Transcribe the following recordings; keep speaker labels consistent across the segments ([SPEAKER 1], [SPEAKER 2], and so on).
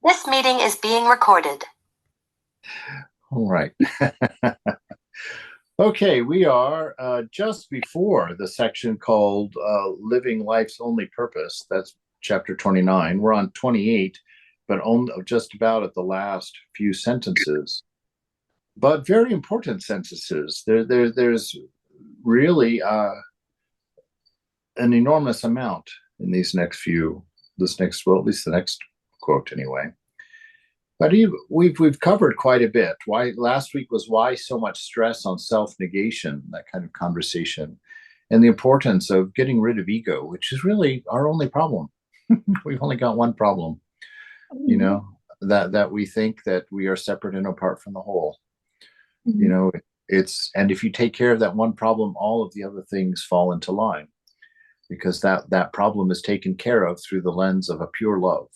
[SPEAKER 1] This meeting is being recorded.
[SPEAKER 2] All right. Okay, we are just before the section called Living Life's Only Purpose. That's chapter 29. We're on 28, but only just about at the last few sentences. But very important sentences. There's really an enormous amount in these next few, well, at least the next quote anyway. But we've covered quite a bit. Why last week was why so much stress on self-negation, that kind of conversation, and the importance of getting rid of ego, which is really our only problem. We've only got one problem, you know, that we think that we are separate and apart from the whole. You know, and if you take care of that one problem, all of the other things fall into line, because that problem is taken care of through the lens of a pure love.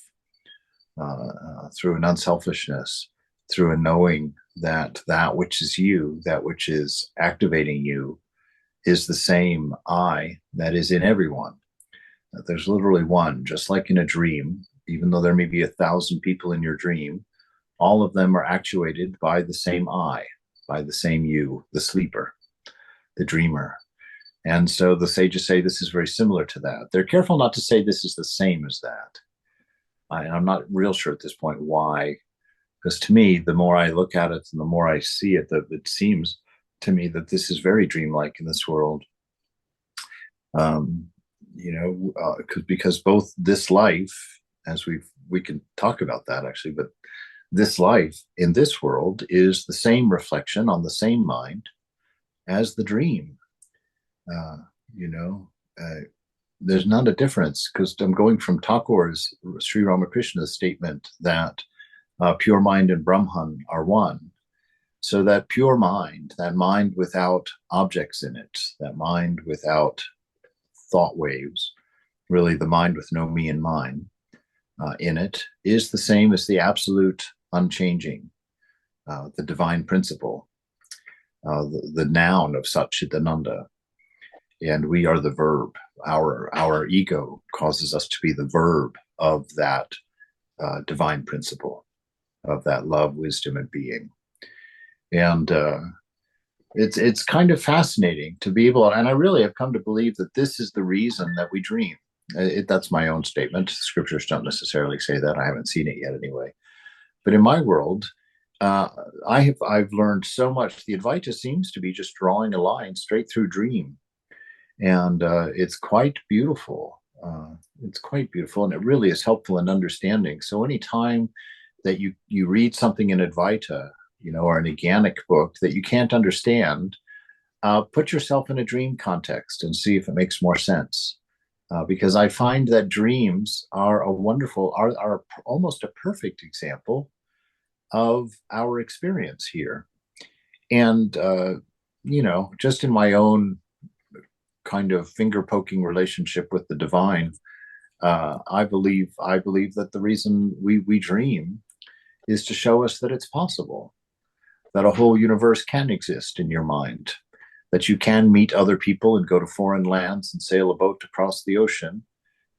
[SPEAKER 2] Through an unselfishness, through a knowing that which is you, that which is activating you, is the same I that is in everyone. That there's literally one, just like in a dream, even though there may be 1,000 people in your dream, all of them are actuated by the same I, by the same you, the sleeper, the dreamer. And so the sages say this is very similar to that. They're careful not to say this is the same as that. I'm not real sure at this point why, because to me, the more I look at it and the more I see it, it seems to me that this is very dreamlike in this world. Because both this life, as we can talk about that actually, but this life in this world is the same reflection on the same mind as the dream. There's not a difference, because I'm going from Thakur's Sri Ramakrishna's statement that pure mind and Brahman are one. So that pure mind, that mind without objects in it, that mind without thought waves, really the mind with no me and mine in it, is the same as the absolute unchanging, the divine principle, the noun of Satchitananda. And we are the verb. Our ego causes us to be the verb of that divine principle, of that love, wisdom, and being. And it's kind of fascinating to be able, and I really have come to believe that this is the reason that we dream. That's my own statement. Scriptures don't necessarily say that. I haven't seen it yet anyway. But in my world, I've learned so much. The Advaita seems to be just drawing a line straight through dream. And it's quite beautiful. It's quite beautiful, and it really is helpful in understanding. So anytime that you read something in Advaita, or an organic book that you can't understand, put yourself in a dream context and see if it makes more sense. Because I find that dreams are are almost a perfect example of our experience here. And just in my own kind of finger poking relationship with the divine, I believe that the reason we dream is to show us that it's possible, that a whole universe can exist in your mind, that you can meet other people and go to foreign lands and sail a boat across the ocean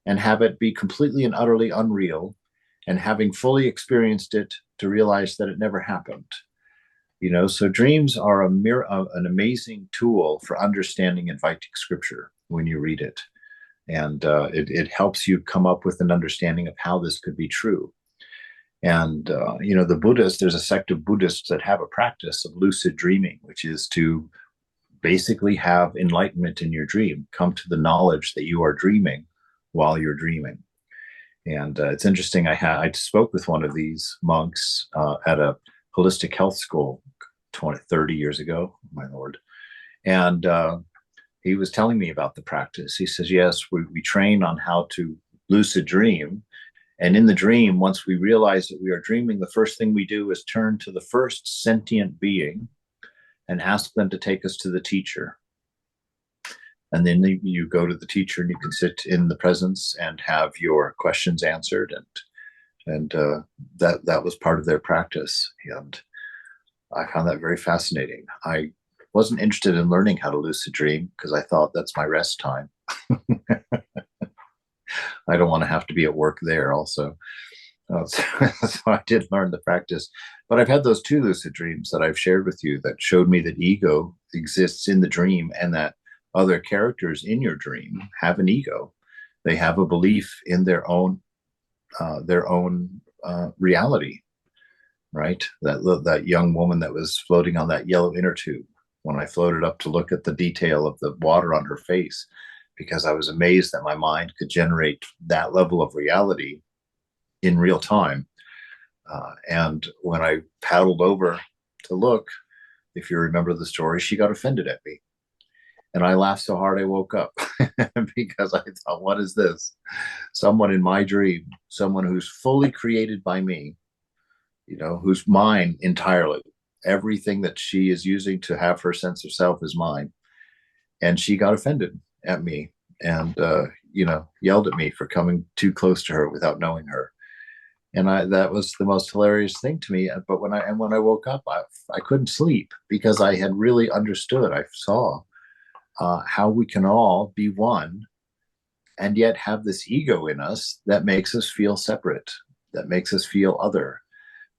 [SPEAKER 2] and have it be completely and utterly unreal, and having fully experienced it, to realize that it never happened. So dreams are an amazing tool for understanding Advaitic scripture when you read it. And it helps you come up with an understanding of how this could be true. And, the Buddhists, there's a sect of Buddhists that have a practice of lucid dreaming, which is to basically have enlightenment in your dream, come to the knowledge that you are dreaming while you're dreaming. And it's interesting, I spoke with one of these monks at a holistic health school 30 years ago, my Lord. And he was telling me about the practice. He says, yes, we train on how to lucid dream. And in the dream, once we realize that we are dreaming, the first thing we do is turn to the first sentient being and ask them to take us to the teacher. And then you go to the teacher and you can sit in the presence and have your questions answered. And that was part of their practice. And I found that very fascinating. I wasn't interested in learning how to lucid dream because I thought that's my rest time. I don't want to have to be at work there also. So, so I did learn the practice. But I've had those two lucid dreams that I've shared with you that showed me that ego exists in the dream and that other characters in your dream have an ego. They have a belief in their own reality, right? That young woman that was floating on that yellow inner tube. When I floated up to look at the detail of the water on her face, because I was amazed that my mind could generate that level of reality in real time. And when I paddled over to look, if you remember the story, she got offended at me. And I laughed so hard I woke up because I thought, what is this? Someone in my dream, someone who's fully created by me, who's mine entirely. Everything that she is using to have her sense of self is mine. And she got offended at me and, yelled at me for coming too close to her without knowing her. And that was the most hilarious thing to me. But when I woke up, I couldn't sleep because I had really understood. I saw how we can all be one and yet have this ego in us that makes us feel separate, that makes us feel other,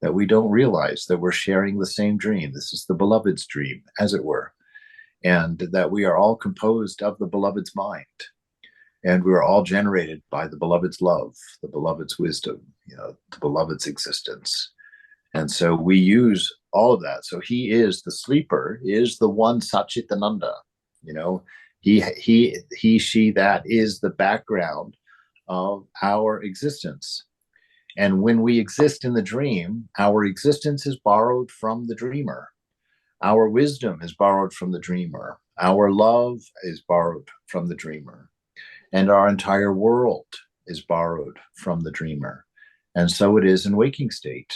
[SPEAKER 2] that we don't realize that we're sharing the same dream. This is the beloved's dream, as it were, and that we are all composed of the beloved's mind. And we are all generated by the beloved's love, the beloved's wisdom, the beloved's existence. And so we use all of that. So he is the sleeper, is the one Satchitananda, she, that is the background of our existence. And when we exist in the dream, our existence is borrowed from the dreamer. Our wisdom is borrowed from the dreamer. Our love is borrowed from the dreamer. And our entire world is borrowed from the dreamer. And so it is in waking state.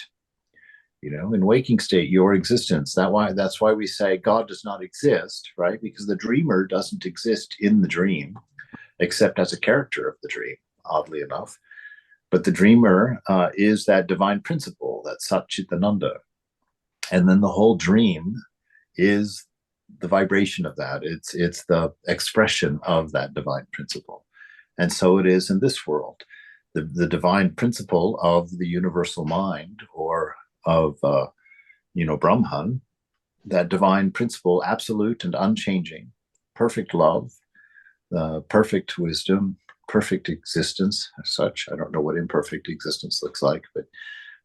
[SPEAKER 2] In waking state, your existence, that's why we say God does not exist, right? Because the dreamer doesn't exist in the dream, except as a character of the dream, oddly enough. But the dreamer is that divine principle, that Satchitananda. And then the whole dream is the vibration of that. It's the expression of that divine principle. And so it is in this world. The divine principle of the universal mind, or of Brahman, that divine principle, absolute and unchanging, perfect love, perfect wisdom, perfect existence as such. I don't know what imperfect existence looks like, but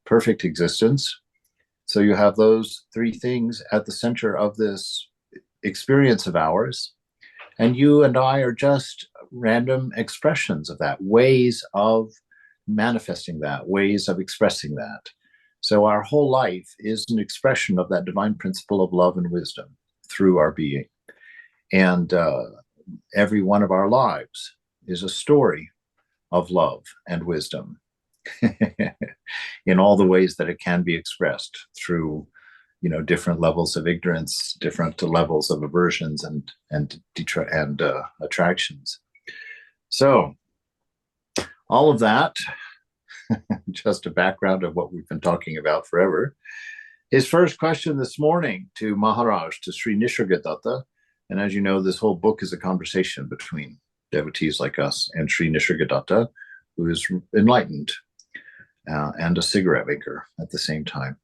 [SPEAKER 2] perfect existence. So you have those three things at the center of this experience of ours. And you and I are just random expressions of that, ways of manifesting that, ways of expressing that. So our whole life is an expression of that divine principle of love and wisdom through our being. And every one of our lives is a story of love and wisdom in all the ways that it can be expressed through, different levels of ignorance, different levels of aversions and attractions. So all of that, just a background of what we've been talking about forever. His first question this morning to Maharaj, to Sri Nisargadatta, and as you know, this whole book is a conversation between devotees like us and Sri Nisargadatta, who is enlightened and a cigarette maker at the same time.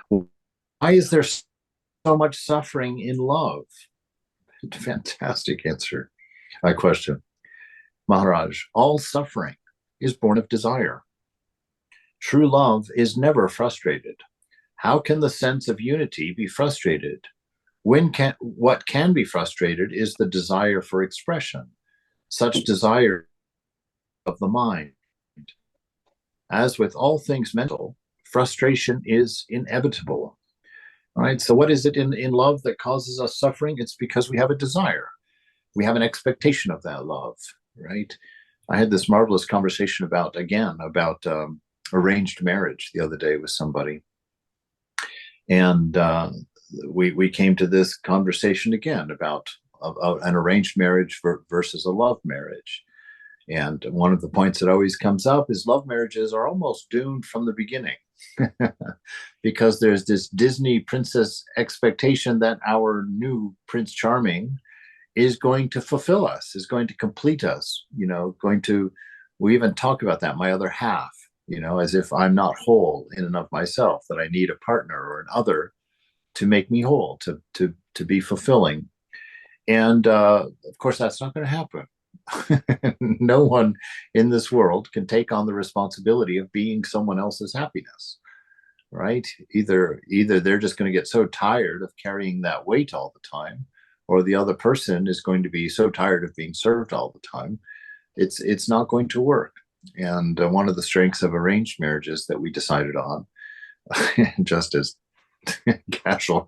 [SPEAKER 2] Why is there so much suffering in love? Fantastic answer. Question. Maharaj, all suffering is born of desire. True love is never frustrated. How can the sense of unity be frustrated? What can be frustrated is the desire for expression, such desire of the mind. As with all things mental, frustration is inevitable. All right, so what is it in love that causes us suffering? It's because we have a desire. We have an expectation of that love, right? I had this marvelous conversation about arranged marriage the other day with somebody. And we came to this conversation again about an arranged marriage versus a love marriage. And one of the points that always comes up is love marriages are almost doomed from the beginning because there's this Disney princess expectation that our new Prince Charming is going to fulfill us, is going to complete us, going to we even talk about that, my other half, as if I'm not whole in and of myself, that I need a partner or an other to make me whole, to be fulfilling. And of course, that's not going to happen. No one in this world can take on the responsibility of being someone else's happiness, right? Either they're just going to get so tired of carrying that weight all the time, or the other person is going to be so tired of being served all the time. It's not going to work. And one of the strengths of arranged marriages that we decided on, just as casual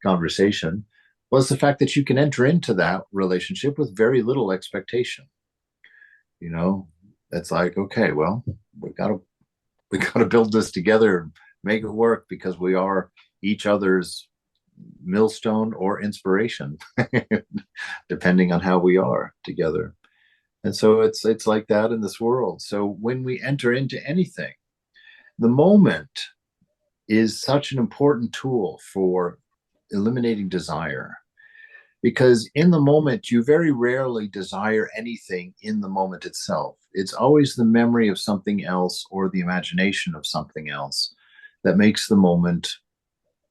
[SPEAKER 2] conversation, was the fact that you can enter into that relationship with very little expectation. It's like, okay, well, we got to build this together and make it work, because we are each other's millstone or inspiration, depending on how we are together. And so it's like that in this world. So when we enter into anything, the moment is such an important tool for eliminating desire, because in the moment you very rarely desire anything in the moment itself. It's always the memory of something else or the imagination of something else that makes the moment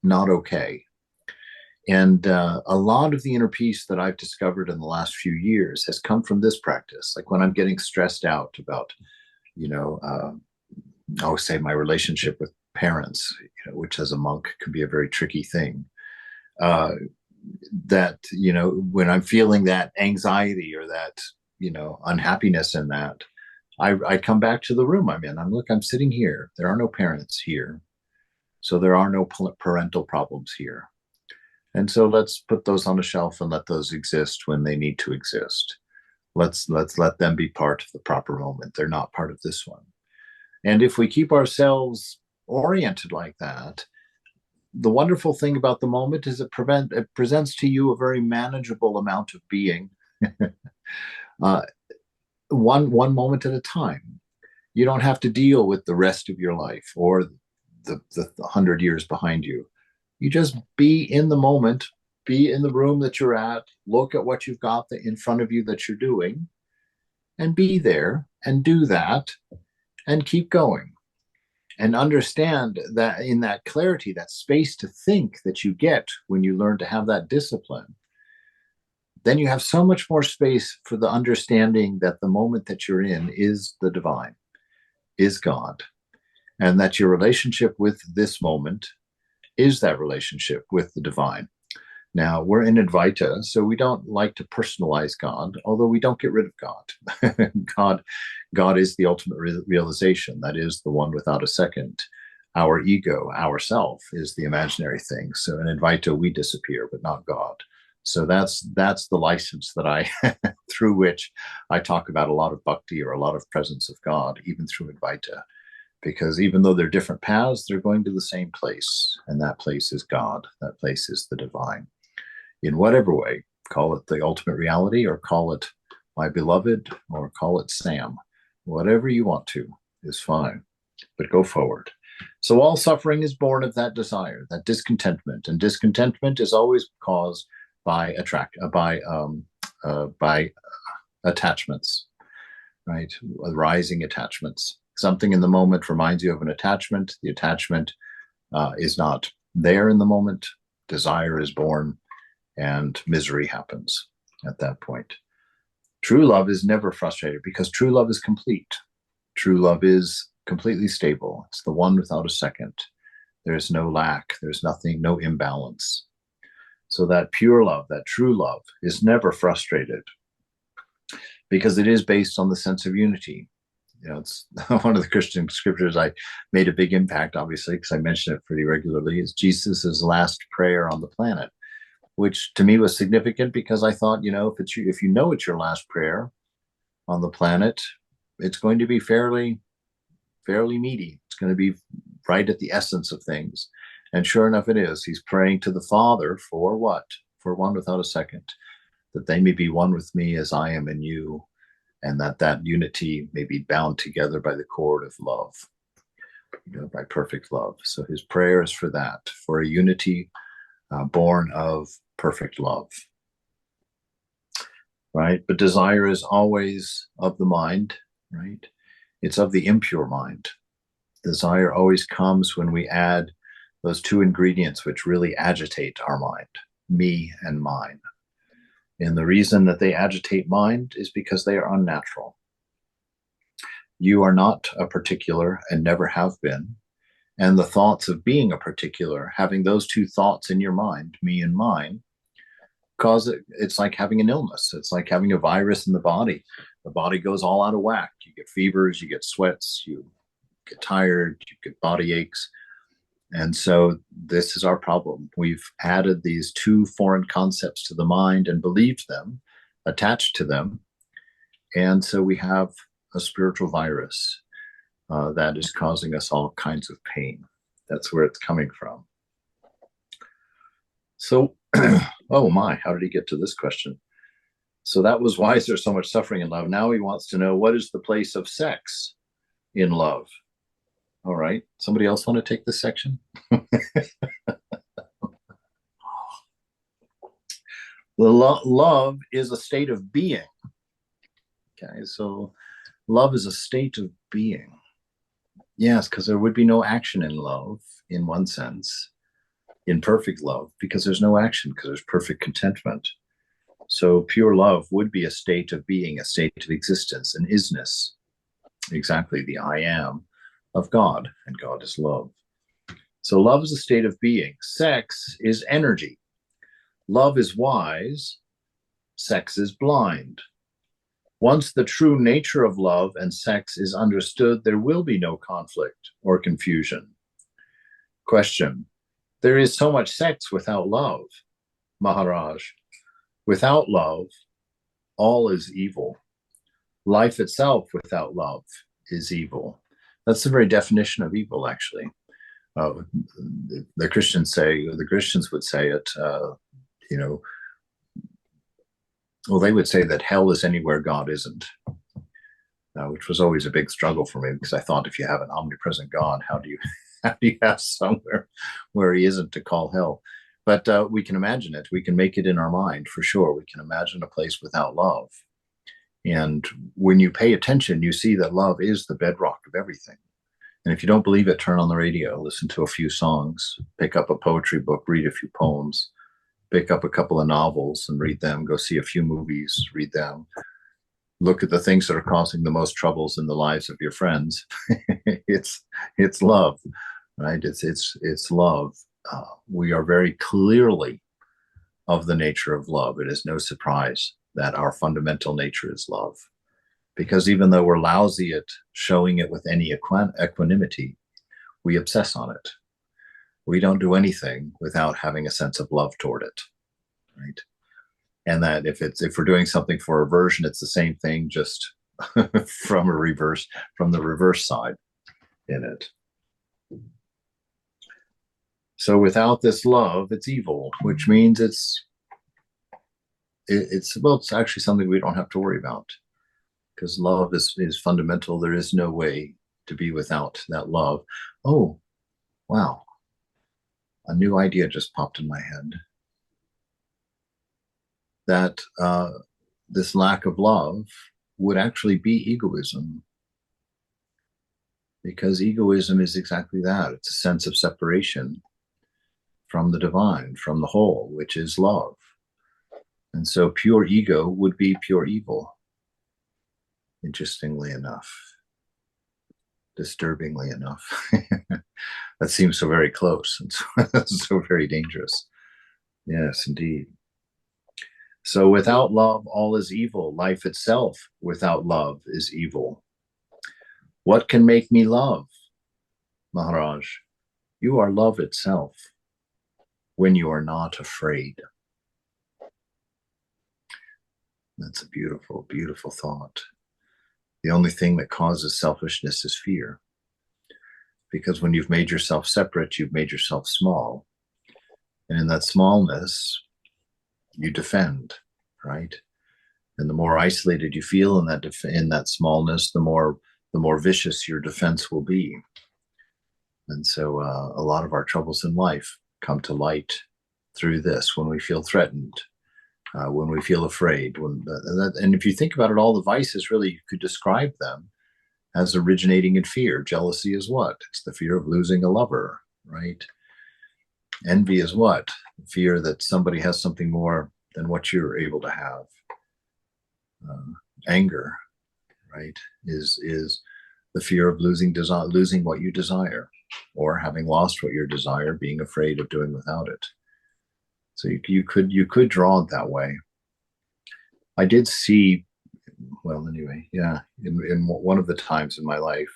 [SPEAKER 2] not okay. And a lot of the inner peace that I've discovered in the last few years has come from this practice. Like when I'm getting stressed out about, I always say my relationship with parents, which as a monk can be a very tricky thing. That, when I'm feeling that anxiety or that, unhappiness in that, I come back to the room I'm in. I'm sitting here. There are no parents here. So there are no parental problems here. And so let's put those on a shelf and let those exist when they need to exist. Let's let them be part of the proper moment. They're not part of this one. And if we keep ourselves oriented like that, the wonderful thing about the moment is it presents to you a very manageable amount of being, one moment at a time. You don't have to deal with the rest of your life or the 100 years behind you. You just be in the moment, be in the room that you're at, look at what you've got in front of you that you're doing, and be there and do that and keep going. And understand that in that clarity, that space to think that you get when you learn to have that discipline, then you have so much more space for the understanding that the moment that you're in is the divine, is God, and that your relationship with this moment is that relationship with the divine. Now, we're in Advaita, so we don't like to personalize God, although we don't get rid of God. God is the ultimate realization. That is the one without a second. Our ego, ourself, is the imaginary thing. So in Advaita, we disappear, but not God. So that's the license that through which I talk about a lot of bhakti or a lot of presence of God, even through Advaita. Because even though they're different paths, they're going to the same place. And that place is God. That place is the divine. In whatever way, call it the ultimate reality, or call it my beloved, or call it Sam. Whatever you want to is fine, but go forward. So all suffering is born of that desire, that discontentment. And discontentment is always caused by attachments, right? Rising attachments. Something in the moment reminds you of an attachment. The attachment is not there in the moment. Desire is born, and misery happens at that point. True love is never frustrated, because true love is complete. True love is completely stable. It's the one without a second. There's no lack. There's nothing, no imbalance. So that pure love, that true love, is never frustrated, because it is based on the sense of unity. It's one of the Christian scriptures I made a big impact, obviously, because I mention it pretty regularly, is Jesus' last prayer on the planet, which to me was significant, because I thought, if you know it's your last prayer on the planet, it's going to be fairly meaty. It's going to be right at the essence of things. And sure enough, it is. He's praying to the Father for what? For one without a second, that they may be one with me as I am in you, and that unity may be bound together by the cord of love, by perfect love. So his prayer is for that, for a unity born of perfect love, right? But desire is always of the mind, right? It's of the impure mind. Desire always comes when we add those two ingredients which really agitate our mind, me and mine. And the reason that they agitate mind is because they are unnatural. You are not a particular and never have been. And the thoughts of being a particular, having those two thoughts in your mind, me and mine, cause it's like having an illness. It's like having a virus in the body. The body goes all out of whack. You get fevers, you get sweats, you get tired, you get body aches. And so this is our problem. We've added these two foreign concepts to the mind and believed them, attached to them. And so we have a spiritual virus that is causing us all kinds of pain. That's where it's coming from. So, oh my, how did he get to this question? So that was, why is there so much suffering in love? Now he wants to know, what is the place of sex in love? All right. Somebody else want to take this section? Love is a state of being. Okay, so love is a state of being. Yes, because there would be no action in love, in one sense, in perfect love, because there's no action, because there's perfect contentment. So pure love would be a state of being, a state of existence, an isness, exactly the I am of God, and God is love. So love is a state of being. Sex is energy. Love is wise. Sex is blind. Once the true nature of love and sex is understood, there will be no conflict or confusion. Question: there is so much sex without love, Maharaj. Without love, all is evil. Life itself without love is evil. That's the very definition of evil, actually. The Christians would say it, well, they would say that hell is anywhere God isn't, which was always a big struggle for me, because I thought, if you have an omnipresent God, how do you have somewhere where he isn't to call hell? But we can imagine it. We can make it in our mind, for sure. We can imagine a place without love. And when you pay attention, you see that love is the bedrock of everything. And if you don't believe it, turn on the radio, listen to a few songs, pick up a poetry book, read a few poems, pick up a couple of novels and read them, go see a few movies, read them, look at the things that are causing the most troubles in the lives of your friends. it's love, right? It's love. We are very clearly of the nature of love. It is no surprise that our fundamental nature is love, because even though we're lousy at showing it with any equanimity, we obsess on it. We don't do anything without having a sense of love toward it, right? And that if we're doing something for aversion, it's the same thing, just from the reverse side in it. So without this love, it's evil, which means it's actually something we don't have to worry about, because love is fundamental. There is no way to be without that love. Oh, wow. A new idea just popped in my head. That this lack of love would actually be egoism. Because egoism is exactly that. It's a sense of separation from the divine, from the whole, which is love. And so pure ego would be pure evil, interestingly enough, disturbingly enough. That seems so very close and so very dangerous. Yes, indeed. So without love, all is evil. Life itself without love is evil. What can make me love? Maharaj, you are love itself when you are not afraid. That's a beautiful, beautiful thought. The only thing that causes selfishness is fear. Because when you've made yourself separate, you've made yourself small. And in that smallness, you defend, right? And the more isolated you feel in that smallness, the more vicious your defense will be. And so a lot of our troubles in life come to light through this, when we feel threatened, when we feel afraid. And if you think about it, all the vices, really, you could describe them as originating in fear. Jealousy is what? It's the fear of losing a lover, right? Envy is what? Fear that somebody has something more than what you're able to have. Anger, right, is the fear of losing what you desire, or having lost what you desire, being afraid of doing without it. So you could draw it that way. I did see, well, anyway, yeah, in one of the times in my life,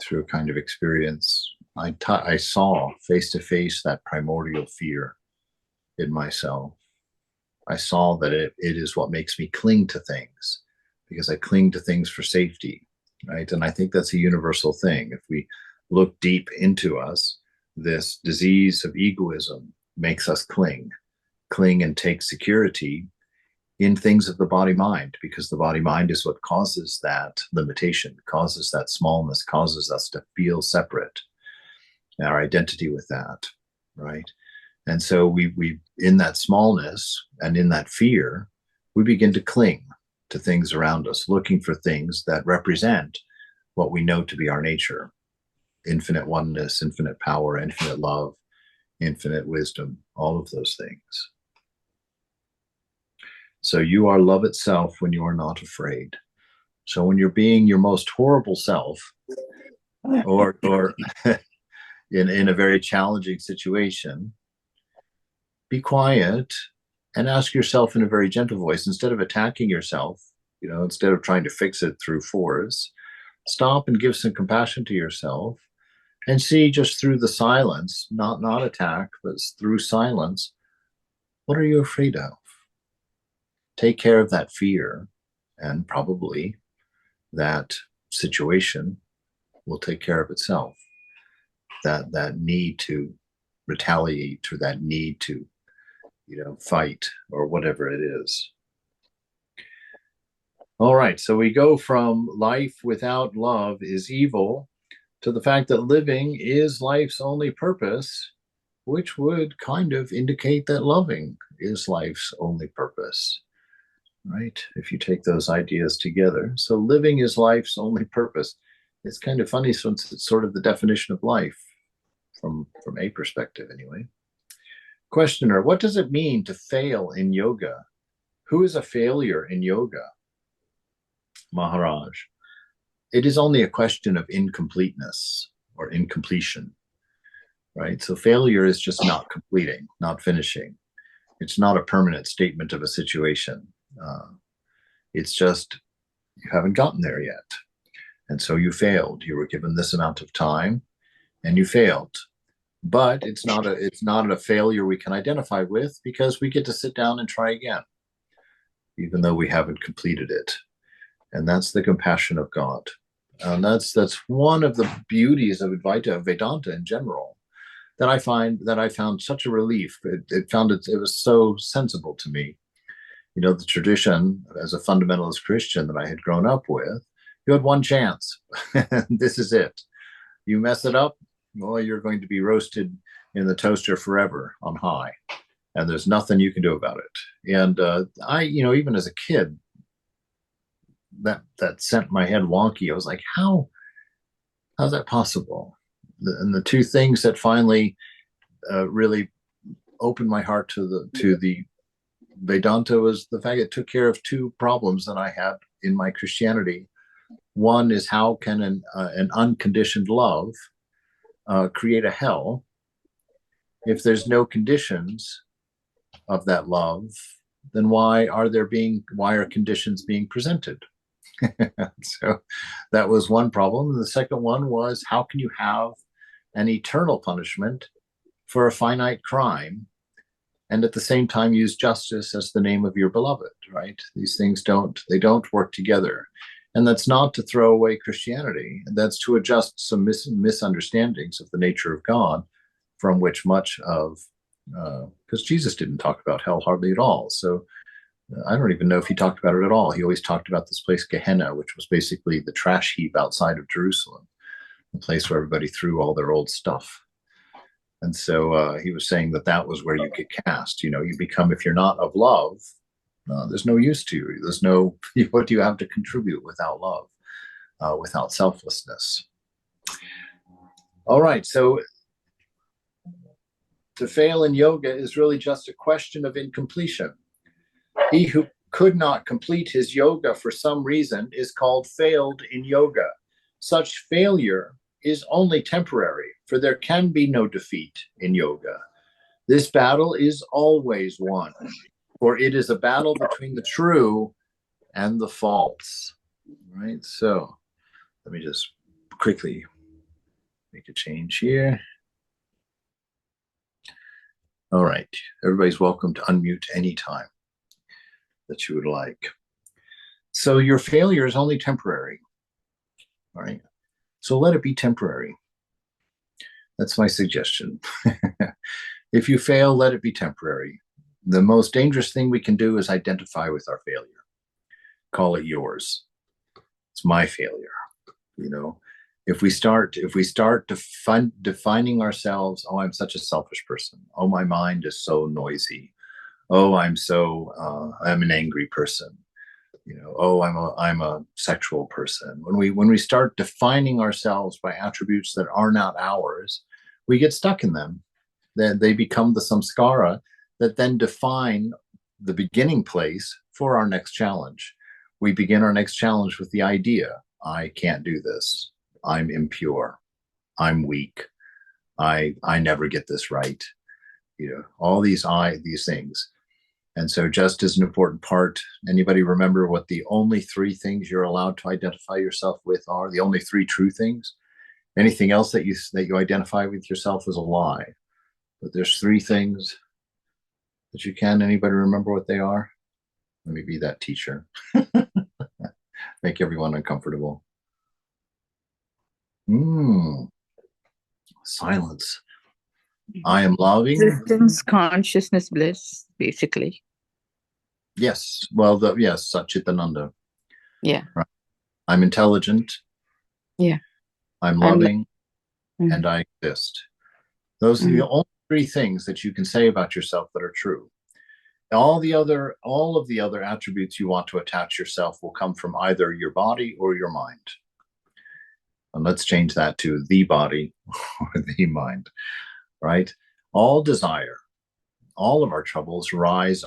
[SPEAKER 2] through a kind of experience, I saw face to face that primordial fear in myself. I saw that it is what makes me cling to things, because I cling to things for safety, right? And I think that's a universal thing. If we look deep into us, this disease of egoism makes us cling and take security in things of the body mind, because the body mind is what causes that limitation, causes that smallness, causes us to feel separate, our identity with that, right? And so we in that smallness and in that fear, we begin to cling to things around us, looking for things that represent what we know to be our nature: infinite oneness, infinite power, infinite love, infinite wisdom, all of those things. So you are love itself when you are not afraid. So when you're being your most horrible self, or in a very challenging situation, be quiet and ask yourself in a very gentle voice, instead of attacking yourself, instead of trying to fix it through force, stop and give some compassion to yourself, and see, just through the silence, not attack, but through silence, what are you afraid of? Take care of that fear, and probably that situation will take care of itself. That need to retaliate, or that need to fight, or whatever it is. All right, so we go from life without love is evil to the fact that living is life's only purpose, which would kind of indicate that loving is life's only purpose, right? If you take those ideas together. So living is life's only purpose. It's kind of funny, since it's sort of the definition of life from a perspective anyway. Questioner, what does it mean to fail in yoga? Who is a failure in yoga? Maharaj, it is only a question of incompleteness or incompletion, right? So failure is just not completing, not finishing. It's not a permanent statement of a situation. It's just you haven't gotten there yet. And so you failed. You were given this amount of time and you failed. But it's not a failure we can identify with, because we get to sit down and try again, even though we haven't completed it. And that's the compassion of God. And that's one of the beauties of Advaita, of Vedanta in general, that I found such a relief. It was so sensible to me. The tradition, as a fundamentalist Christian that I had grown up with, you had one chance. This is it. You mess it up, well, you're going to be roasted in the toaster forever on high, and there's nothing you can do about it. And I, even as a kid, that sent my head wonky. I was like, how's that possible? And the two things that finally really opened my heart to the Vedanta was the fact it took care of two problems that I had in my Christianity. One is, how can an unconditioned love create a hell? If there's no conditions of that love, then why are conditions being presented? So that was one problem. And the second one was, how can you have an eternal punishment for a finite crime, and at the same time use justice as the name of your beloved, right? These things don't work together. And that's not to throw away Christianity. That's to adjust some misunderstandings of the nature of God, from which much of, because Jesus didn't talk about hell hardly at all. So I don't even know if he talked about it at all. He always talked about this place, Gehenna, which was basically the trash heap outside of Jerusalem, the place where everybody threw all their old stuff. And so he was saying that was where you get cast. You become, if you're not of love, there's no use to you. There's no, what do you have to contribute without love? without selflessness. All right, so to fail in yoga is really just a question of incompletion. He who could not complete his yoga for some reason is called failed in yoga. Such failure is only temporary, for there can be no defeat in yoga. This battle is always won, for it is a battle between the true and the false. Right? So let me just quickly make a change here. All right. Everybody's welcome to unmute anytime that you would like. So your failure is only temporary. All right. So let it be temporary. That's my suggestion. If you fail, let it be temporary. The most dangerous thing we can do is identify with our failure. Call it yours. It's my failure. You know, if we start defining ourselves, oh, I'm such a selfish person. Oh, my mind is so noisy. Oh, I'm an angry person. You know, oh, I'm a sexual person. When we start defining ourselves by attributes that are not ours, we get stuck in them. Then they become the samskara that then define the beginning place for our next challenge. We begin our next challenge with the idea, I can't do this. I'm impure. I'm weak. I never get this right. You know, all these things. And so just as an important part, anybody remember what the only three things you're allowed to identify yourself with are? The only three true things? Anything else that you identify with yourself is a lie. But there's three things that you can. Anybody remember what they are? Let me be that teacher. Make everyone uncomfortable. Silence. I am loving.
[SPEAKER 3] Existence, consciousness, bliss, basically.
[SPEAKER 2] Yes. Well, yes, Satchitananda.
[SPEAKER 3] Yeah.
[SPEAKER 2] Right. I'm intelligent.
[SPEAKER 3] Yeah.
[SPEAKER 2] I'm loving, and I exist. Those are the only three things that you can say about yourself that are true. All of the other attributes you want to attach yourself will come from either your body or your mind. And let's change that to the body or the mind, right? All desire, all of our troubles arise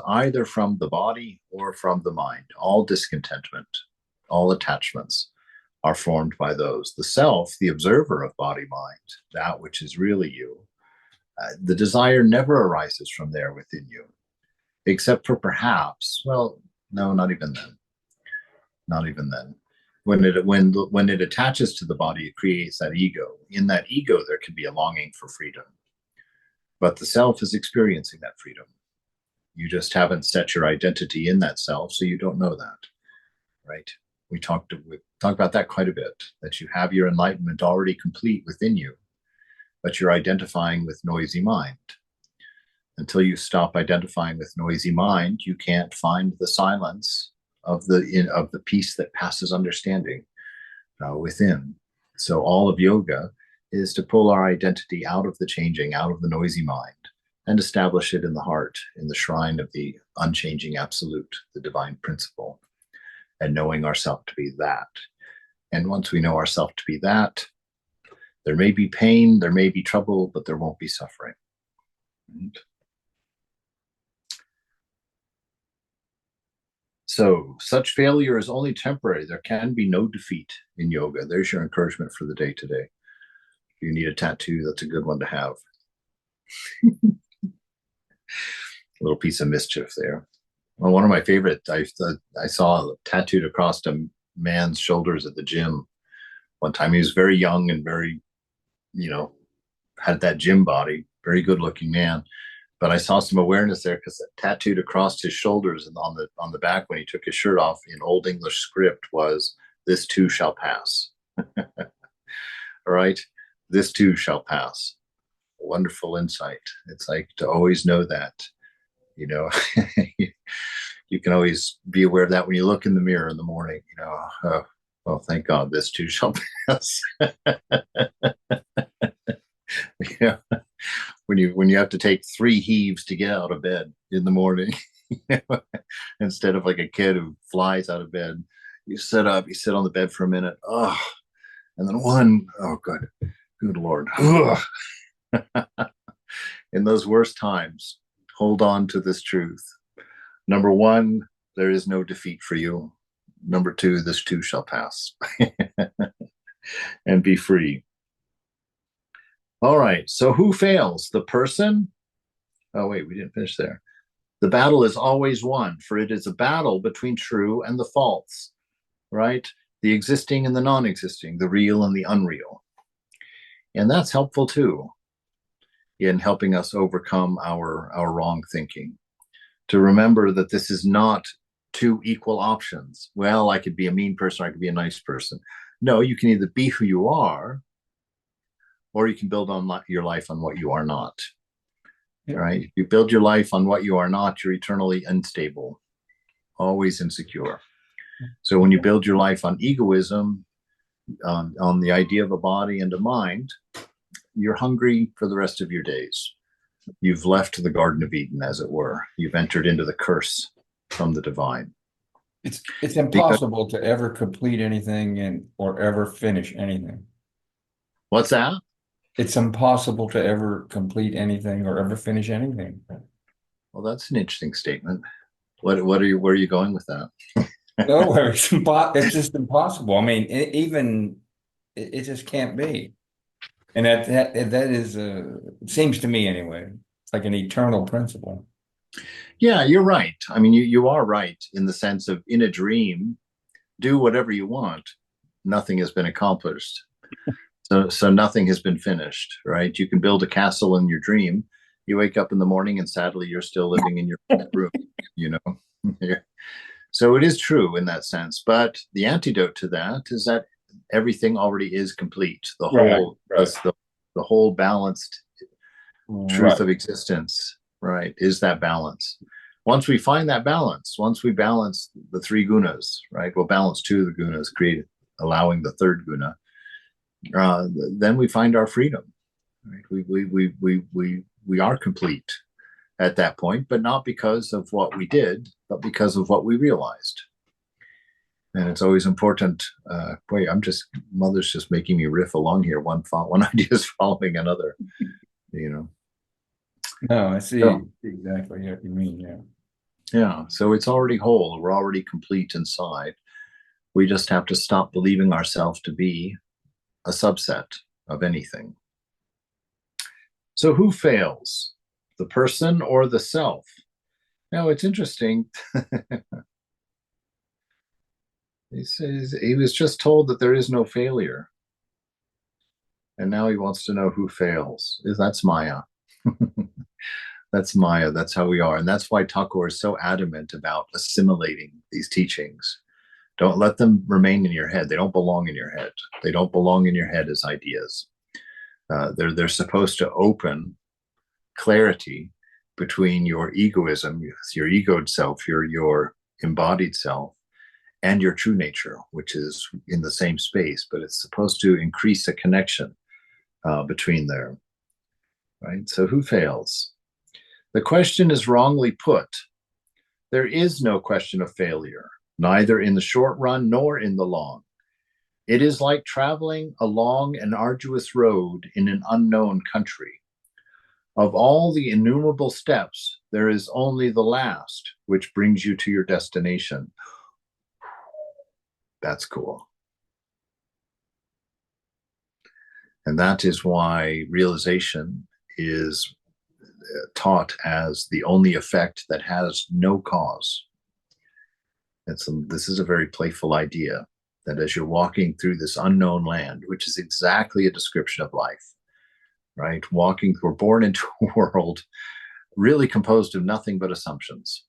[SPEAKER 2] either from the body or from the mind. All discontentment, all attachments are formed by those. The self, the observer of body, mind, that which is really you, the desire never arises from there within you, except for perhaps, well, no, not even then. Not even then. When it attaches to the body, it creates that ego. In that ego, there can be a longing for freedom. But the self is experiencing that freedom. You just haven't set your identity in that self, so you don't know that, right? We talk about that quite a bit, that you have your enlightenment already complete within you, but you're identifying with noisy mind. Until you stop identifying with noisy mind, you can't find the silence of the peace that passes understanding within. So all of yoga is to pull our identity out of the changing, out of the noisy mind, and establish it in the heart, in the shrine of the unchanging absolute, the divine principle, and knowing ourselves to be that. And once we know ourselves to be that, there may be pain, there may be trouble, but there won't be suffering. Right? So such failure is only temporary. There can be no defeat in yoga. There's your encouragement for the day today. If you need a tattoo, that's a good one to have. A little piece of mischief there. Well, one of my favorite, I saw tattooed across a man's shoulders at the gym one time. He was very young and very, had that gym body, very good looking man. But I saw some awareness there because tattooed across his shoulders and on the back when he took his shirt off in Old English script was, "This too shall pass." All right, this too shall pass. Wonderful insight. It's like to always know that, you can always be aware of that when you look in the mirror in the morning. Well, thank God, this too shall pass. When you have to take 3 heaves to get out of bed in the morning, instead of like a kid who flies out of bed, You sit up, you sit on the bed for a minute. Oh, and then one, oh, good Lord. In those worst times, hold on to this truth. Number one, there is no defeat for you. Number two, this too shall pass. And be free. All right. So who fails? The person? Oh, wait, we didn't finish there. The battle is always won, for it is a battle between true and the false, right? The existing and the non-existing, the real and the unreal. And that's helpful too in helping us overcome our wrong thinking. To remember that this is not two equal options. Well, I could be a mean person, or I could be a nice person. No, you can either be who you are, or you can build on your life on what you are not. Yeah. Right? If you build your life on what you are not, you're eternally unstable, always insecure. So when you build your life on egoism, on the idea of a body and a mind, you're hungry for the rest of your days. You've left the Garden of Eden, as it were. You've entered into the curse from the divine.
[SPEAKER 4] It's impossible to ever complete anything or ever finish anything.
[SPEAKER 2] What's that?
[SPEAKER 4] It's impossible to ever complete anything or ever finish anything.
[SPEAKER 2] Well, that's an interesting statement. Where are you going with that?
[SPEAKER 4] Nowhere. It's just impossible. I mean, it just can't be. And that is it seems to me anyway, it's like an eternal principle.
[SPEAKER 2] Yeah, you're right. I mean, you are right in the sense of, in a dream, do whatever you want. Nothing has been accomplished. So nothing has been finished, right? You can build a castle in your dream. You wake up in the morning and sadly you're still living in your room, you know. So it is true in that sense. But the antidote to that is that everything already is complete. The whole the whole balanced truth of existence, right, is that balance. Once we find that balance, once we balance the three gunas, right, we'll balance two of the gunas, allowing the third guna, then we find our freedom. Right? We are complete at that point, but not because of what we did, but because of what we realized. And it's always important. Mother's just making me riff along here. One idea is following another, you know.
[SPEAKER 4] No, I see exactly what you mean. Yeah.
[SPEAKER 2] Yeah. So it's already whole. We're already complete inside. We just have to stop believing ourselves to be a subset of anything. So who fails? The person or the self? Now, it's interesting. He says he was just told that there is no failure. And now he wants to know who fails. That's Maya. That's Maya. That's how we are. And that's why Thakur is so adamant about assimilating these teachings. Don't let them remain in your head. They don't belong in your head. They don't belong in your head as ideas. They're supposed to open clarity between your egoism, your egoed self, your embodied self, and your true nature, which is in the same space, but it's supposed to increase a connection between there, right? So who fails? The question is wrongly put. There is no question of failure, neither in the short run nor in the long. It is like traveling a long and arduous road in an unknown country. Of all the innumerable steps, there is only the last which brings you to your destination. That's cool. And that is why realization is taught as the only effect that has no cause. This is a very playful idea, that as you're walking through this unknown land, which is exactly a description of life, right? We're born into a world really composed of nothing but assumptions.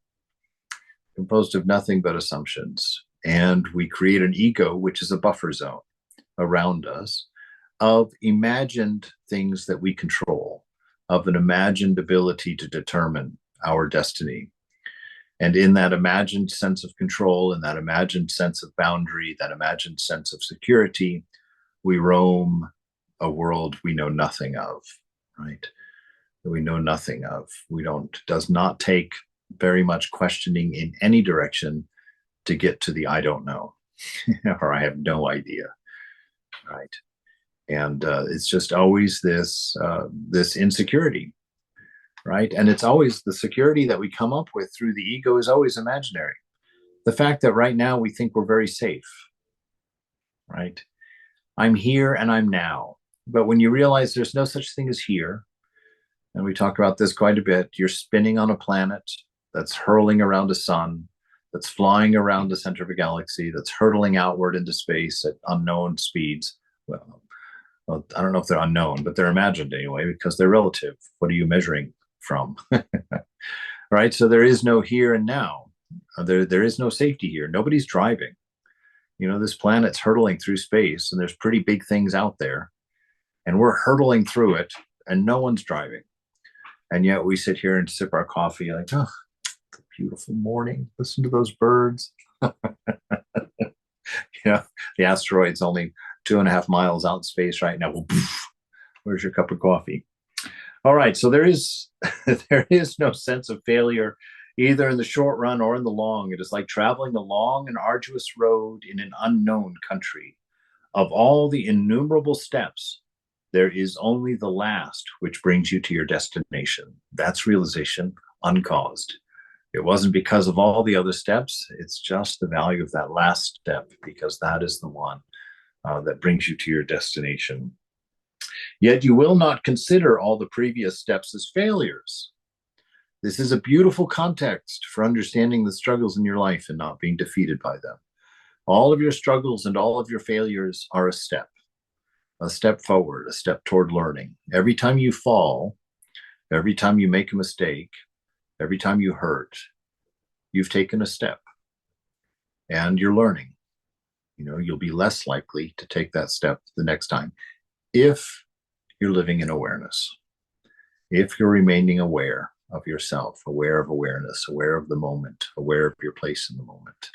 [SPEAKER 2] And we create an ego, which is a buffer zone around us, of imagined things that we control, of an imagined ability to determine our destiny. And in that imagined sense of control, in that imagined sense of boundary, that imagined sense of security, we roam a world we know nothing of, right? That we know nothing of. Does not take very much questioning in any direction to get to the I don't know. or I have no idea, right? And it's just always this insecurity, right? And it's always the security that we come up with through the ego is always imaginary. The fact that right now we think we're very safe, right? I'm here and I'm now. But when you realize there's no such thing as here, and we talk about this quite a bit, you're spinning on a planet that's hurling around a sun, that's flying around the center of a galaxy, that's hurtling outward into space at unknown speeds. Well, I don't know if they're unknown, but they're imagined anyway, because they're relative. What are you measuring from? Right? So there is no here and now. There is no safety here. Nobody's driving. You know, this planet's hurtling through space, and there's pretty big things out there, and we're hurtling through it, and no one's driving. And yet we sit here and sip our coffee like, oh, it's a beautiful morning. Listen to those birds. You know, the asteroid's only 2.5 miles out in space right now. Well, poof, where's your cup of coffee? All right, so there is no sense of failure either in the short run or in the long. It is like traveling a long and arduous road in an unknown country. Of all the innumerable steps, there is only the last which brings you to your destination. That's realization uncaused. It wasn't because of all the other steps. It's just the value of that last step, because that is the one that brings you to your destination. Yet you will not consider all the previous steps as failures. This is a beautiful context for understanding the struggles in your life and not being defeated by them. All of your struggles and all of your failures are a step forward, a step toward learning. Every time you fall, every time you make a mistake, every time you hurt, you've taken a step and you're learning. You know, you'll be less likely to take that step the next time if you're living in awareness, if you're remaining aware of yourself, aware of awareness, aware of the moment, aware of your place in the moment.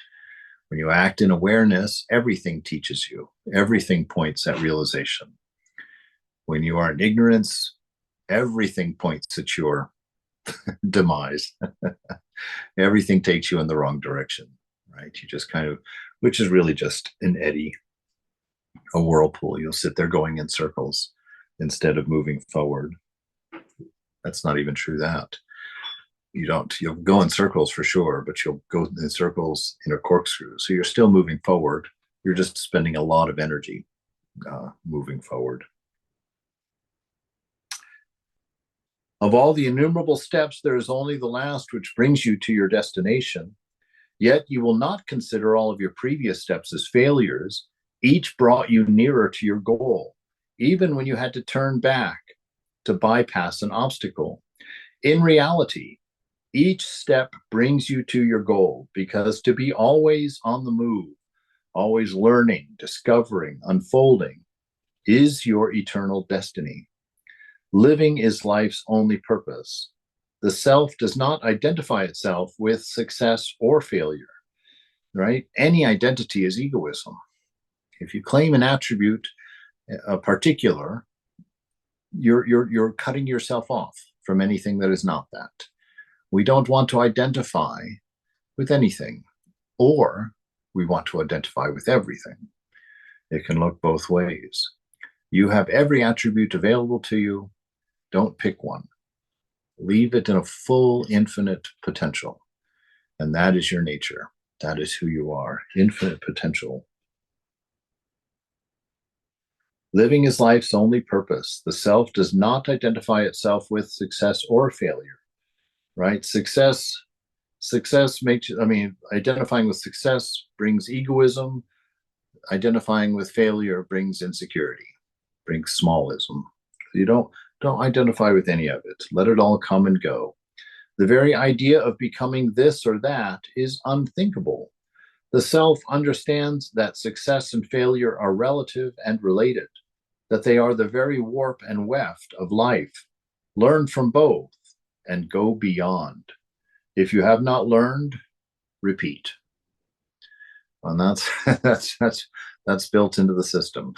[SPEAKER 2] When you act in awareness, everything teaches you. Everything points at realization. When you are in ignorance, everything points at your demise. Everything takes you in the wrong direction, right? You just kind of, which is really just an eddy, a whirlpool. You'll sit there going in circles instead of moving forward. That's not even true that. You'll go in circles for sure, but you'll go in circles in a corkscrew. So you're still moving forward. You're just spending a lot of energy moving forward. Of all the innumerable steps, there is only the last which brings you to your destination. Yet you will not consider all of your previous steps as failures. Each brought you nearer to your goal, even when you had to turn back to bypass an obstacle. In reality, each step brings you to your goal, because to be always on the move, always learning, discovering, unfolding, is your eternal destiny. Living is life's only purpose. The self does not identify itself with success or failure, right? Any identity is egoism. If you claim an attribute, a particular, you're cutting yourself off from anything that is not that. We don't want to identify with anything, or we want to identify with everything. It can look both ways. You have every attribute available to you. Don't pick one. Leave it in a full, infinite potential. And that is your nature. That is who you are. Infinite potential. Living is life's only purpose. The self does not identify itself with success or failure, right? Success makes, identifying with success brings egoism. Identifying with failure brings insecurity, brings smallism. You don't identify with any of it. Let it all come and go. The very idea of becoming this or that is unthinkable. The self understands that success and failure are relative and related, that they are the very warp and weft of life. Learn from both and go beyond. If you have not learned, repeat. And that's built into the system.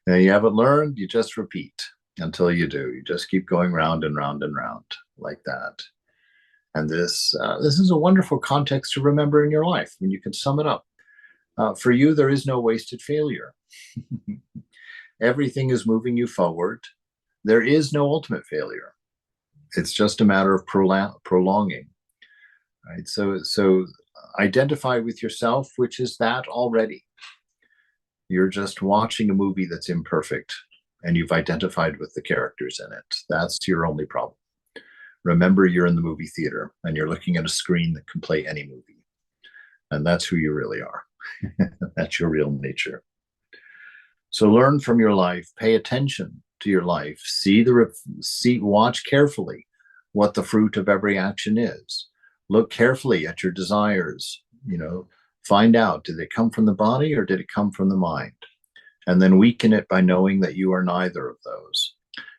[SPEAKER 2] Now, you haven't learned, you just repeat until you do. You just keep going round and round and round like that. And this is a wonderful context to remember in your life when you can sum it up. For you, there is no wasted failure. Everything is moving you forward. There is no ultimate failure. It's just a matter of prolonging. Right? So identify with yourself, which is that already. You're just watching a movie that's imperfect, and you've identified with the characters in it. That's your only problem. Remember, you're in the movie theater, and you're looking at a screen that can play any movie. And that's who you really are. That's your real nature. So learn from your life, pay attention to your life, watch carefully what the fruit of every action is. Look carefully at your desires, find out, did they come from the body or did it come from the mind? And then weaken it by knowing that you are neither of those.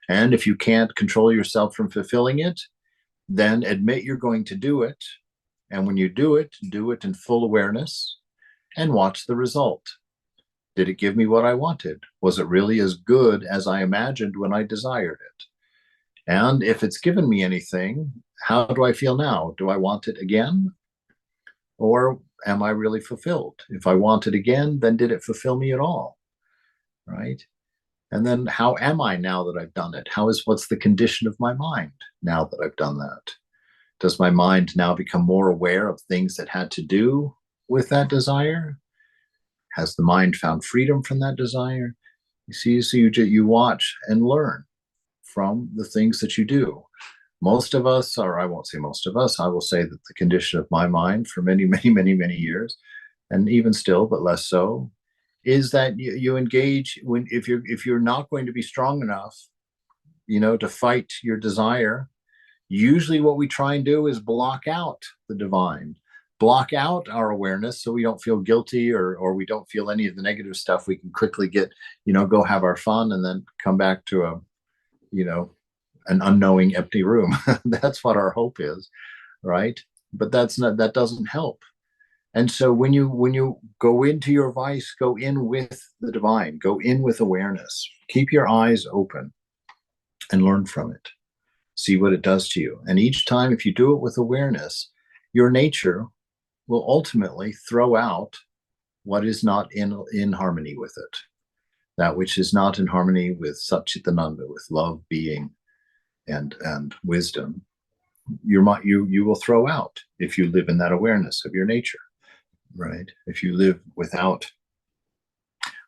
[SPEAKER 2] And if you can't control yourself from fulfilling it, then admit you're going to do it. And when you do it in full awareness and watch the result. Did it give me what I wanted? Was it really as good as I imagined when I desired it? And if it's given me anything, how do I feel now? Do I want it again? Or am I really fulfilled? If I want it again, then did it fulfill me at all? Right? And then how am I now that I've done it? What's the condition of my mind now that I've done that? Does my mind now become more aware of things that had to do with that desire? Has the mind found freedom from that desire? You see, so you watch and learn from the things that you do. Most of us, or I won't say most of us, I will say that the condition of my mind for many, many, many, many years, and even still, but less so, is that you engage if you're not going to be strong enough, to fight your desire. Usually what we try and do is block out the divine, block out our awareness so we don't feel guilty or we don't feel any of the negative stuff. We can quickly get, go have our fun and then come back to an unknowing empty room. That's what our hope is, right? But that doesn't help. And so when you go into your vice, go in with the divine, go in with awareness, keep your eyes open and learn from it. See what it does to you. And each time, if you do it with awareness, your nature will ultimately throw out what is not in harmony with it. That which is not in harmony with Satchitananda, with love, being, and wisdom, you will throw out if you live in that awareness of your nature, right? If you live without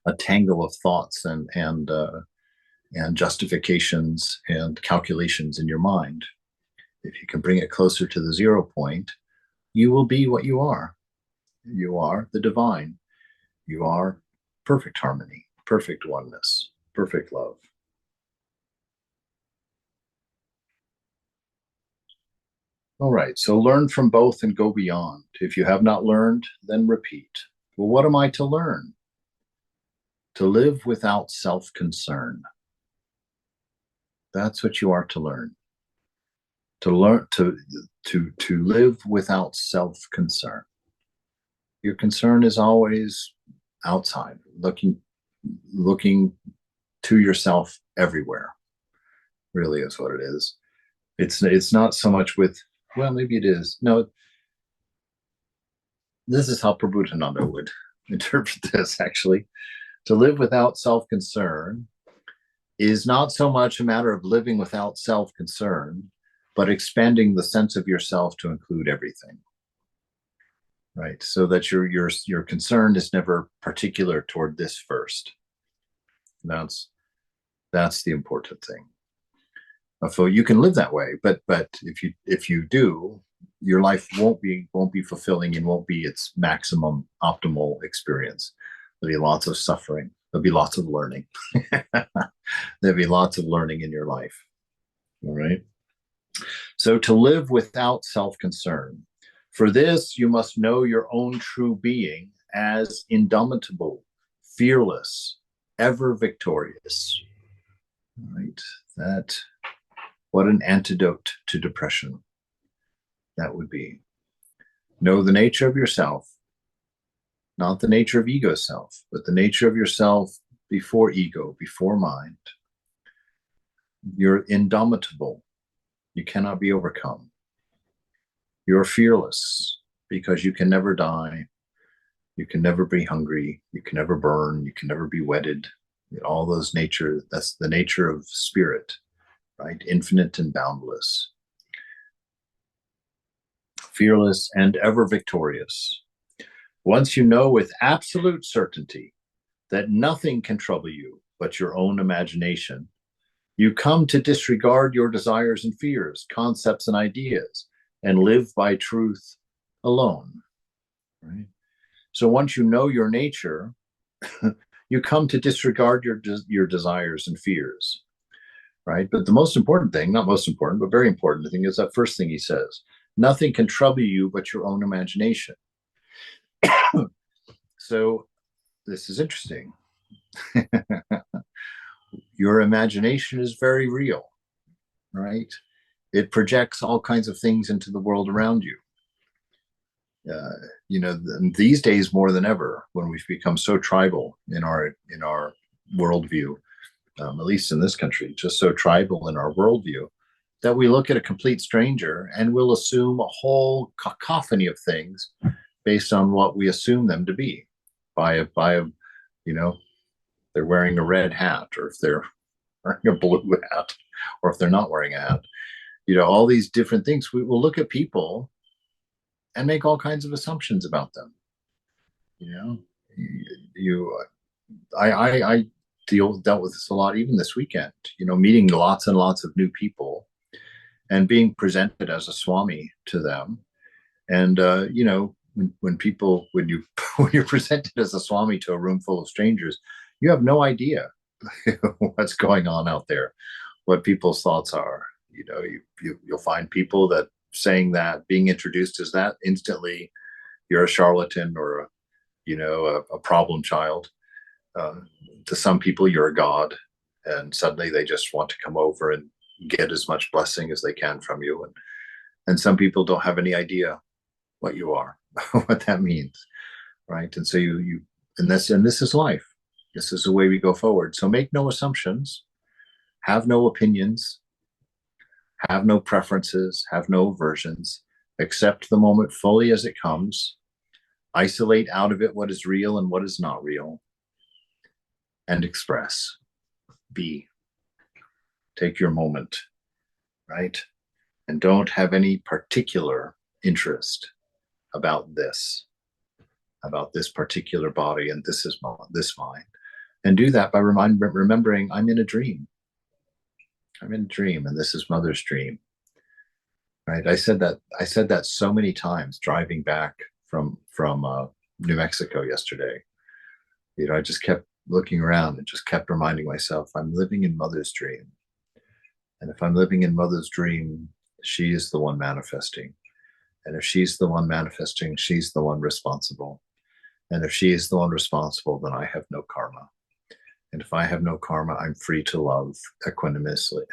[SPEAKER 2] a tangle of thoughts and justifications and calculations in your mind, if you can bring it closer to the 0 point, you will be what you are. You are the divine. You are perfect harmony, perfect oneness, perfect love. All right, so learn from both and go beyond. If you have not learned, then repeat. Well, what am I to learn? To live without self-concern. That's what you are to learn. To learn to live without self-concern. Your concern is always outside, looking to yourself everywhere. Really is what it is. It's not so much with, well, maybe it is. No, this is how Prabhupada would interpret this, actually. To live without self-concern is not so much a matter of living without self-concern, but expanding the sense of yourself to include everything. Right? So that your concern is never particular toward this first. That's the important thing. So you can live that way, but if you do, your life won't be fulfilling and won't be its maximum optimal experience. There'll be lots of suffering. There'll be lots of learning. There'll be lots of learning in your life. All right. So to live without self-concern. For this, you must know your own true being as indomitable, fearless, ever victorious. Right? What an antidote to depression that would be. Know the nature of yourself, not the nature of ego self, but the nature of yourself before ego, before mind. You're indomitable. You cannot be overcome. You're fearless because you can never die. You can never be hungry. You can never burn. You can never be wedded. All those nature, that's the nature of spirit, right? Infinite and boundless, fearless and ever victorious. Once you know with absolute certainty that nothing can trouble you but your own imagination, you come to disregard your desires and fears, concepts and ideas, and live by truth alone, right? So once you know your nature, you come to disregard your desires and fears, right? But the most important thing, not most important, but very important thing, is that first thing he says: nothing can trouble you but your own imagination. So this is interesting. Your imagination is very real, right? It projects all kinds of things into the world around you. These days more than ever, when we've become so tribal in our worldview, at least in this country, just so tribal in our worldview, that we look at a complete stranger and we'll assume a whole cacophony of things based on what we assume them to be. By they're wearing a red hat, or if they're wearing a blue hat, or if they're not wearing a hat. All these different things. We will look at people and make all kinds of assumptions about them. I dealt with this a lot, even this weekend. Meeting lots and lots of new people, and being presented as a swami to them, and when you're presented as a swami to a room full of strangers, you have no idea what's going on out there, what people's thoughts are. You'll find people that saying that, being introduced as that, instantly you're a charlatan or a problem child. To some people, you're a god, and suddenly they just want to come over and get as much blessing as they can from you. And some people don't have any idea what you are, what that means, right? And so this is life. This is the way we go forward. So make no assumptions, have no opinions, have no preferences, have no aversions, accept the moment fully as it comes, isolate out of it what is real and what is not real, and express. Be. Take your moment, right? And don't have any particular interest about this particular body, and this is this mind. And do that by remembering I'm in a dream. I'm in a dream, and this is Mother's dream. Right? I said that so many times driving back from New Mexico yesterday. I just kept looking around and just kept reminding myself, I'm living in Mother's dream. And if I'm living in Mother's dream, she is the one manifesting. And if she's the one manifesting, she's the one responsible. And if she is the one responsible, then I have no karma. And if I have no karma, I'm free to love equanimously,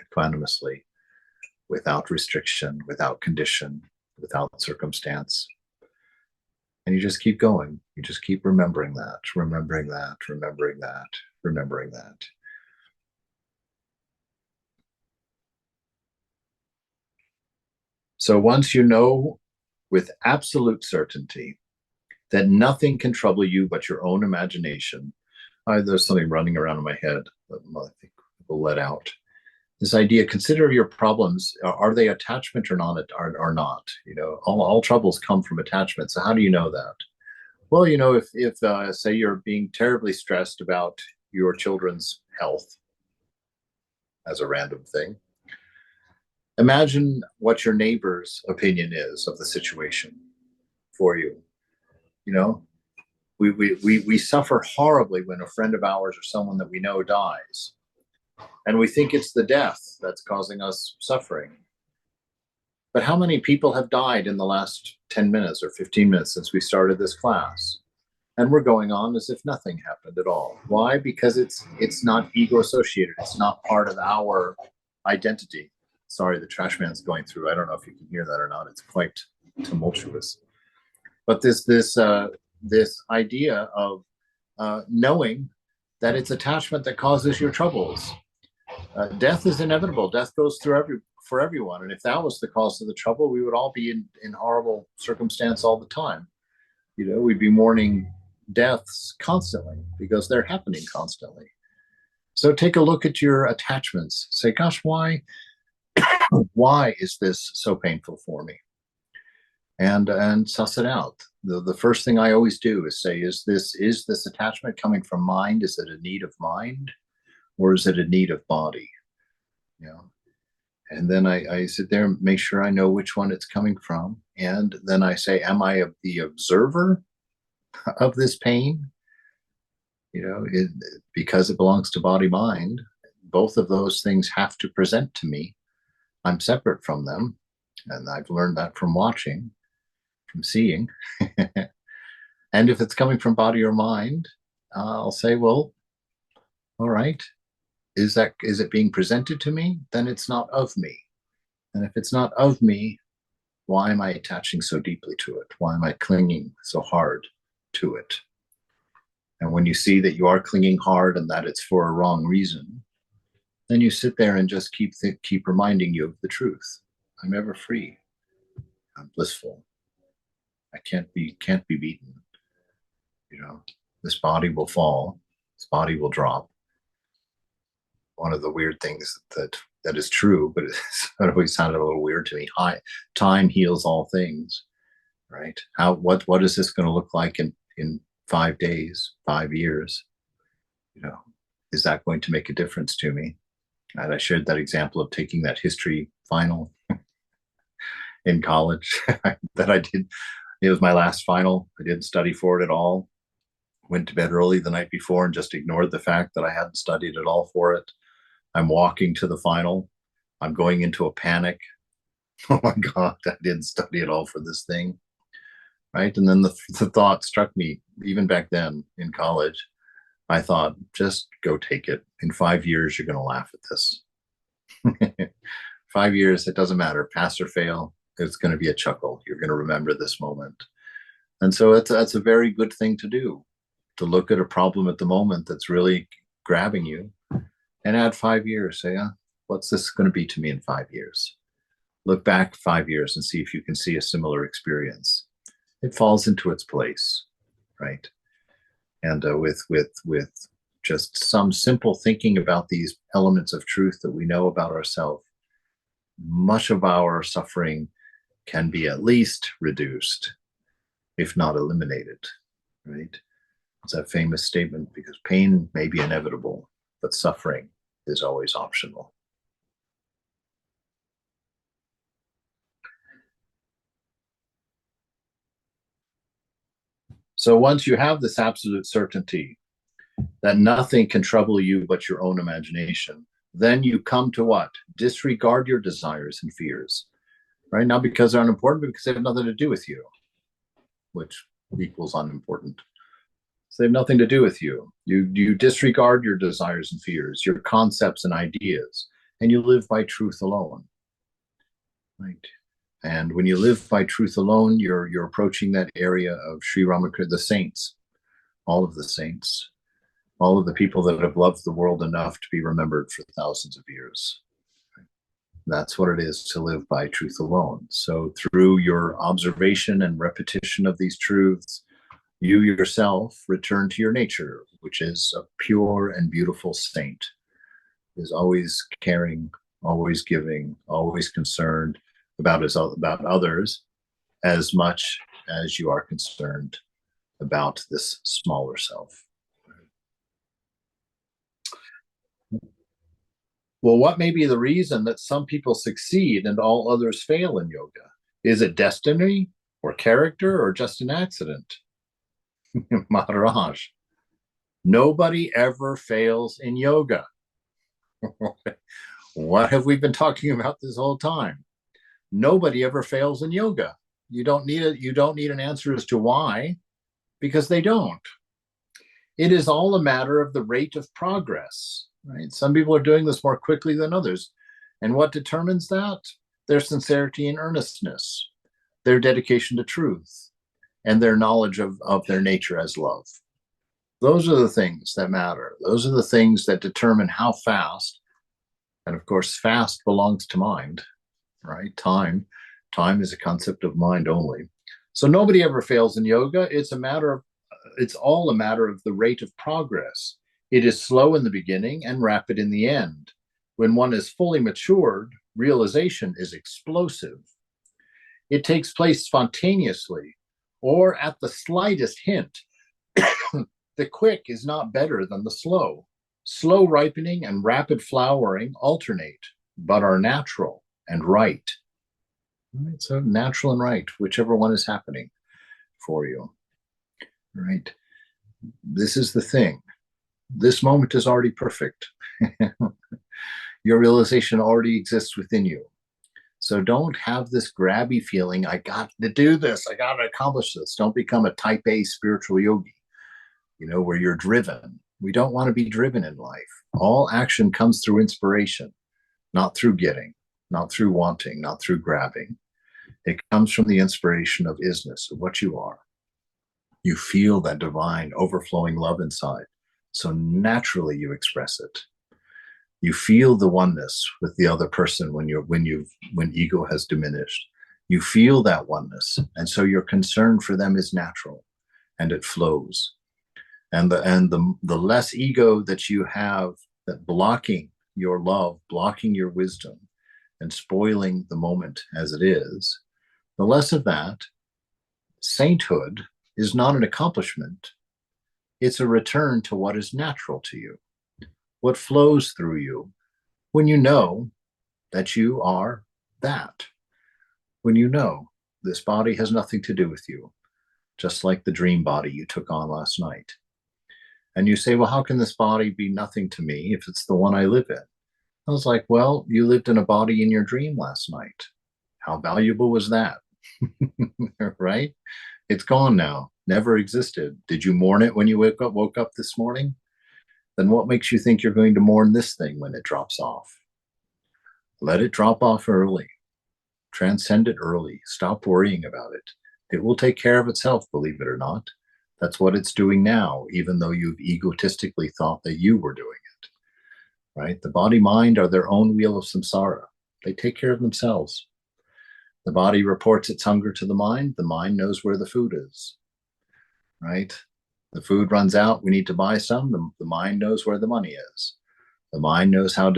[SPEAKER 2] without restriction, without condition, without circumstance. And you just keep going. You just keep remembering that, remembering that, remembering that, remembering that. So once you know with absolute certainty that nothing can trouble you but your own imagination, there's something running around in my head that I think we'll let out. This idea: consider your problems, are they attachment or not? All troubles come from attachment. So how do you know that? Well, if say you're being terribly stressed about your children's health, as a random thing, imagine what your neighbor's opinion is of the situation for you. We suffer horribly when a friend of ours or someone that we know dies. And we think it's the death that's causing us suffering. But how many people have died in the last 10 minutes or 15 minutes since we started this class? And we're going on as if nothing happened at all. Why? Because it's not ego associated. It's not part of our identity. Sorry, the trash man's going through. I don't know if you can hear that or not. It's quite tumultuous. But this idea of knowing that it's attachment that causes your troubles. Death is inevitable. Death goes through for everyone. And if that was the cause of the trouble, we would all be in horrible circumstance all the time. We'd be mourning deaths constantly because they're happening constantly. So take a look at your attachments. Say, gosh, why is this so painful for me? And suss it out. The first thing I always do is say, is this attachment coming from mind? Is it a need of mind, or is it a need of body? You know, and then I sit there and make sure I know which one it's coming from, and then I say, am I the observer of this pain? You know, because it belongs to body mind. Both of those things have to present to me. I'm separate from them, and I've learned that from watching, from seeing. And if it's coming from body or mind, I'll say, well, all right, is it being presented to me? Then it's not of me. And if it's not of me, why am I attaching so deeply to it? Why am I clinging so hard to it? And when you see that you are clinging hard and that it's for a wrong reason, then you sit there and just keep reminding you of the truth. I'm ever free. I'm blissful. I can't be beaten. You know, this body will fall. This body will drop. One of the weird things that is true, but it always sounded a little weird to me. Time heals all things, right? What is this going to look like in 5 days, 5 years? You know, is that going to make a difference to me? And I shared that example of taking that history final in college that I did. It was my last final. I didn't study for it at all. Went to bed early the night before and just ignored the fact that I hadn't studied at all for it. I'm walking to the final. I'm going into a panic. Oh my God, I didn't study at all for this thing. Right. And then the thought struck me, even back then in college. I thought, just go take it. In 5 years, you're going to laugh at this. 5 years, it doesn't matter. Pass or fail, it's going to be a chuckle. You're going to remember this moment. And so that's a very good thing to do, to look at a problem at the moment that's really grabbing you and add 5 years. Say, what's this going to be to me in 5 years? Look back 5 years and see if you can see a similar experience. It falls into its place, right? And with just some simple thinking about these elements of truth that we know about ourselves, much of our suffering can be at least reduced, if not eliminated, right? It's that famous statement, because pain may be inevitable, but suffering is always optional. So once you have this absolute certainty that nothing can trouble you but your own imagination, then you come to what? Disregard your desires and fears, right? Not because they're unimportant, but because they have nothing to do with you, which equals unimportant. So they have nothing to do with you. You disregard your desires and fears, your concepts and ideas, and you live by truth alone, right? And when you live by truth alone, you're approaching that area of Sri Ramakrishna, the saints, all of the saints, all of the people that have loved the world enough to be remembered for thousands of years. That's what it is to live by truth alone. So through your observation and repetition of these truths, you yourself return to your nature, which is a pure and beautiful saint, is always caring, always giving, always concerned about others as much as you are concerned about this smaller self. Well, what may be the reason that some people succeed and all others fail in yoga? Is it destiny or character or just an accident? Maharaj, nobody ever fails in yoga. What have we been talking about this whole time? Nobody ever fails in yoga. You don't need an answer as to why, because they don't. It is all a matter of the rate of progress, right? Some people are doing this more quickly than others. And what determines that? Their sincerity and earnestness, their dedication to truth, and their knowledge of their nature as love. Those are the things that matter. Those are the things that determine how fast, and of course, fast belongs to mind, right? Time is a concept of mind only. So nobody ever fails in yoga. It's a matter it's all a matter of the rate of progress. It is slow in the beginning and rapid in the end. When one is fully matured, realization is explosive. It takes place spontaneously or at the slightest hint. The quick is not better than the slow. Slow ripening and rapid flowering alternate, but are natural and right. Right, so natural and right, whichever one is happening for you. Right. This is the thing. This moment is already perfect. Your realization already exists within you. So don't have this grabby feeling, I got to do this, I got to accomplish this. Don't become a type A spiritual yogi, where you're driven. We don't want to be driven in life. All action comes through inspiration, not through getting, not through wanting, not through grabbing. It comes from the inspiration of isness, of what you are. You feel that divine overflowing love inside. So naturally you express it. You feel the oneness with the other person when ego has diminished. You feel that oneness. And so your concern for them is natural and it flows. And the less ego that you have, that blocking your love, blocking your wisdom, and spoiling the moment as it is, the less of that. Sainthood is not an accomplishment. It's a return to what is natural to you, what flows through you when you know that you are that. When you know this body has nothing to do with you, just like the dream body you took on last night. And you say, well, how can this body be nothing to me if it's the one I live in? I was like, well, you lived in a body in your dream last night. How valuable was that? Right? It's gone now, never existed. Did you mourn it when you woke up this morning? Then what makes you think you're going to mourn this thing when it drops off? Let it drop off early. Transcend it early. Stop worrying about it. It will take care of itself, believe it or not. That's what it's doing now, even though you've egotistically thought that you were doing it. Right? The body mind are their own wheel of samsara. They take care of themselves. The body reports its hunger to the mind. The mind knows where the food is. Right? The food runs out. We need to buy some. The mind knows where the money is. The mind knows where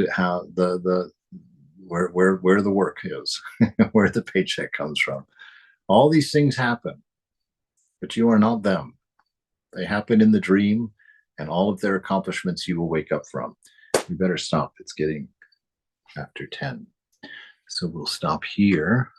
[SPEAKER 2] the work is, where the paycheck comes from. All these things happen, but you are not them. They happen in the dream, and all of their accomplishments you will wake up from. You better stop. It's getting after 10. So we'll stop here.